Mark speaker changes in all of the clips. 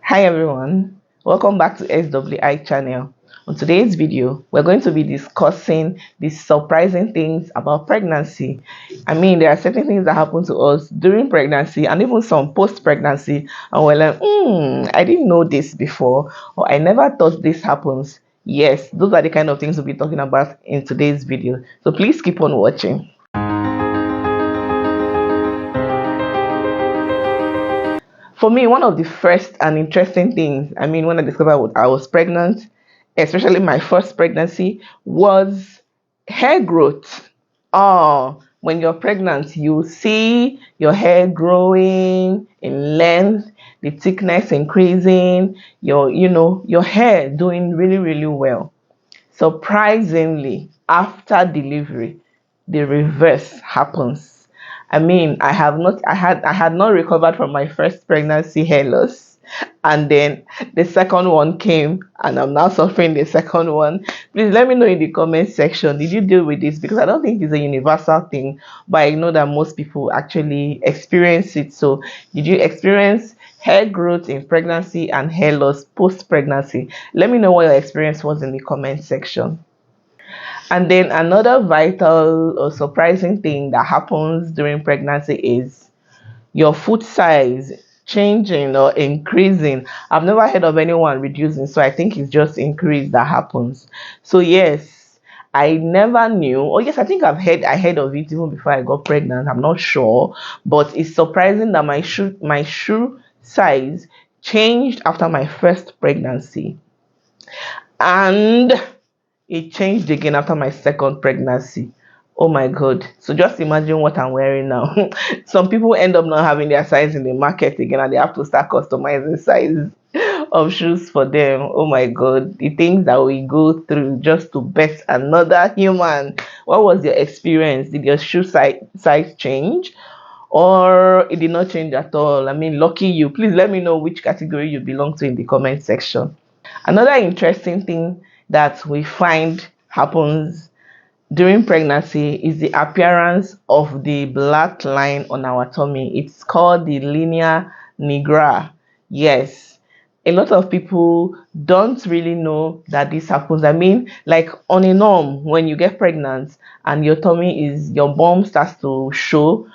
Speaker 1: Hi everyone, welcome back to SWI channel. On today's video, we're going to be discussing the surprising things about pregnancy. There are certain things that happen to us during pregnancy and even some post-pregnancy, and we're like, I didn't know this before, or I never thought this happens. Yes, those are the kind of things we'll be talking about in today's video. So please keep on watching. For me, one of the first and interesting things, when I discovered I was pregnant, especially my first pregnancy, was hair growth. Oh, when you're pregnant, you see your hair growing in length, the thickness increasing, your hair doing really, really well. Surprisingly, after delivery, the reverse happens. I had not recovered from my first pregnancy hair loss, and then the second one came, and I'm now suffering the second one. Please let me know in the comment section, did you deal with this? Because I don't think it's a universal thing, but I know that most people actually experience it. So did you experience hair growth in pregnancy and hair loss post pregnancy? Let me know what your experience was in the comment section. And then another vital or surprising thing that happens during pregnancy is your foot size changing or increasing. I've never heard of anyone reducing, so I think it's just increase that happens. So yes, I never knew. Oh yes, I think I heard of it even before I got pregnant. I'm not sure, but it's surprising that my shoe size changed after my first pregnancy. And it changed again after my second pregnancy. Oh my god. So just imagine what I'm wearing now. Some people end up not having their size in the market again and they have to start customizing sizes of shoes for them. Oh my god. The things that we go through just to bet another human. What was your experience? Did your shoe size change? Or it did not change at all? Lucky you. Please let me know which category you belong to in the comment section. Another interesting thing that we find happens during pregnancy is the appearance of the black line on our tummy. It's called the linea nigra. Yes, a lot of people don't really know that this happens. Like on a norm, when you get pregnant and your bum starts to show,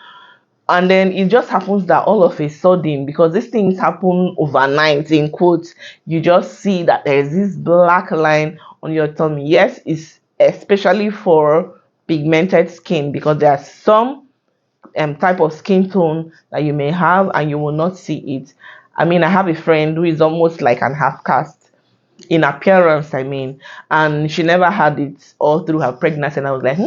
Speaker 1: and then it just happens that all of a sudden, because these things happen overnight in quotes, you just see that there's this black line on your tummy. Yes, it's especially for pigmented skin, because there are some type of skin tone that you may have and you will not see it. I have a friend who is almost like an half caste in appearance, and she never had it all through her pregnancy. And I was like,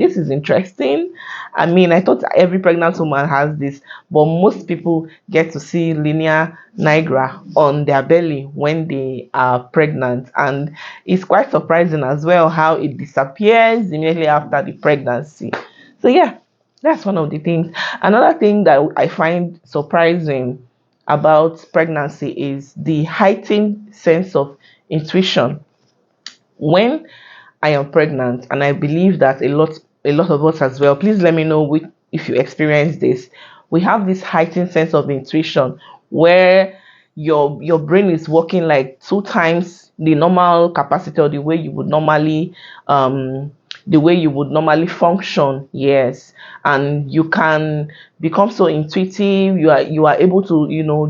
Speaker 1: this is interesting. I thought every pregnant woman has this, but most people get to see linea nigra on their belly when they are pregnant, and it's quite surprising as well how it disappears immediately after the pregnancy. So yeah, that's one of the things. Another thing that I find surprising about pregnancy is the heightened sense of intuition. When I am pregnant, and I believe that a lot of us as well, please let me know if you experience this. We have this heightened sense of intuition where your brain is working like two times the normal capacity, or the way you would normally function. Yes, and you can become so intuitive. You are able to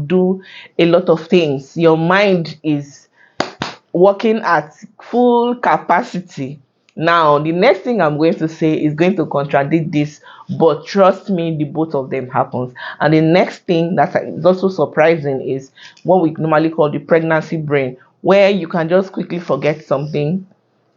Speaker 1: do a lot of things. Your mind is working at full capacity. Now, the next thing I'm going to say is going to contradict this, but trust me, the both of them happens. And the next thing that is also surprising is what we normally call the pregnancy brain, where you can just quickly forget something,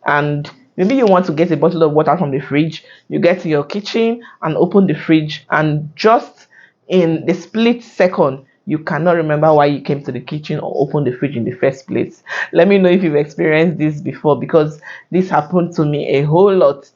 Speaker 1: and maybe you want to get a bottle of water from the fridge. You get to your kitchen and open the fridge, and just in the split second, you cannot remember why you came to the kitchen or opened the fridge in the first place. Let me know if you've experienced this before, because this happened to me a whole lot.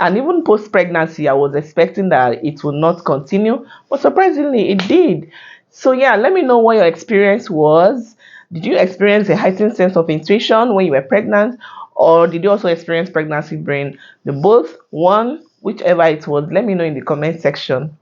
Speaker 1: And even post pregnancy, I was expecting that it would not continue, but surprisingly, it did. So yeah, let me know what your experience was. Did you experience a heightened sense of intuition when you were pregnant, or did you also experience pregnancy brain? The both, one, whichever it was, let me know in the comment section.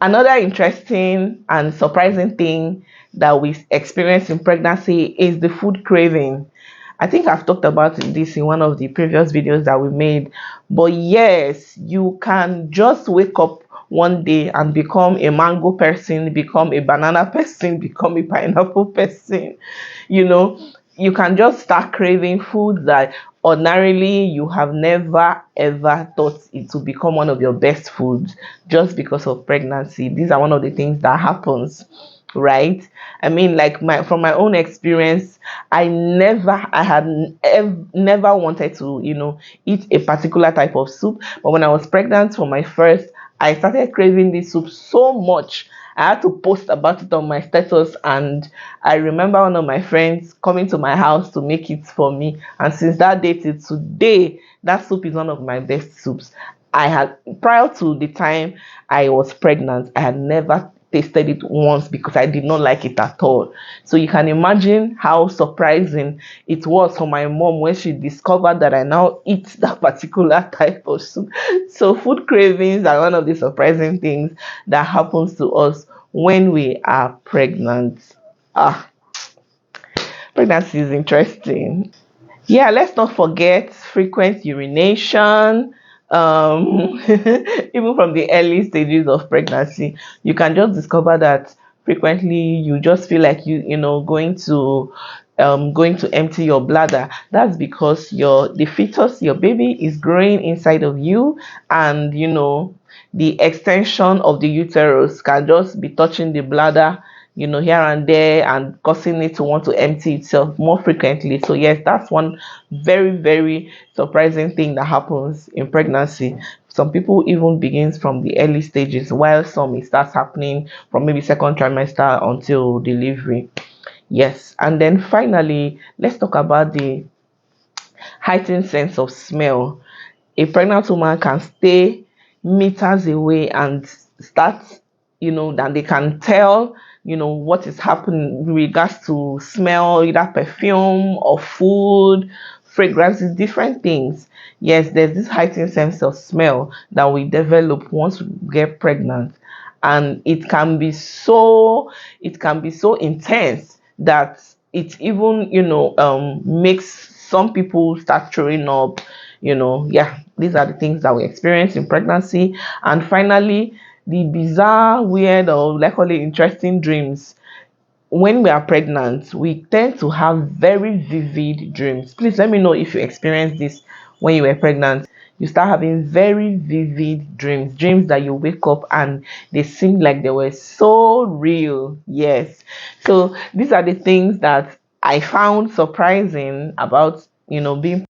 Speaker 1: Another interesting and surprising thing that we experience in pregnancy is the food craving. I think I've talked about this in one of the previous videos that we made. But yes, you can just wake up one day and become a mango person, become a banana person, become a pineapple person. You know, you can just start craving food that ordinarily you have never ever thought it will become one of your best foods just because of pregnancy. These are one of the things that happens, right? I mean, like from my own experience, I had never wanted to, eat a particular type of soup. But when I was pregnant for my first, I started craving this soup so much. I had to post about it on my status, and I remember one of my friends coming to my house to make it for me. And since that day till today, that soup is one of my best soups. I had prior to the time I was pregnant, I had never tasted it once because I did not like it at all. So you can imagine how surprising it was for my mom when she discovered that I now eat that particular type of soup. So food cravings are one of the surprising things that happens to us when we are pregnant. Ah, pregnancy is interesting. Yeah, let's not forget frequent urination. Even from the early stages of pregnancy, you can just discover that frequently you just feel like going to empty your bladder. That's because the fetus, your baby, is growing inside of you, and the extension of the uterus can just be touching the bladder, here and there, and causing it to want to empty itself more frequently. So yes, that's one very, very surprising thing that happens in pregnancy. Some people even begins from the early stages, while some it starts happening from maybe second trimester until delivery. Yes, and then finally, let's talk about the heightened sense of smell. A pregnant woman can stay meters away and start, that they can tell, what is happening in regards to smell, either perfume or food, fragrances, different things. Yes, there's this heightened sense of smell that we develop once we get pregnant. And it can be so intense that it even makes some people start throwing up. Yeah, these are the things that we experience in pregnancy. And finally, the bizarre, weird, or like call it interesting dreams. When we are pregnant, we tend to have very vivid dreams. Please let me know if you experienced this when you were pregnant. You start having very vivid dreams that you wake up and they seem like they were so real. Yes. So these are the things that I found surprising about being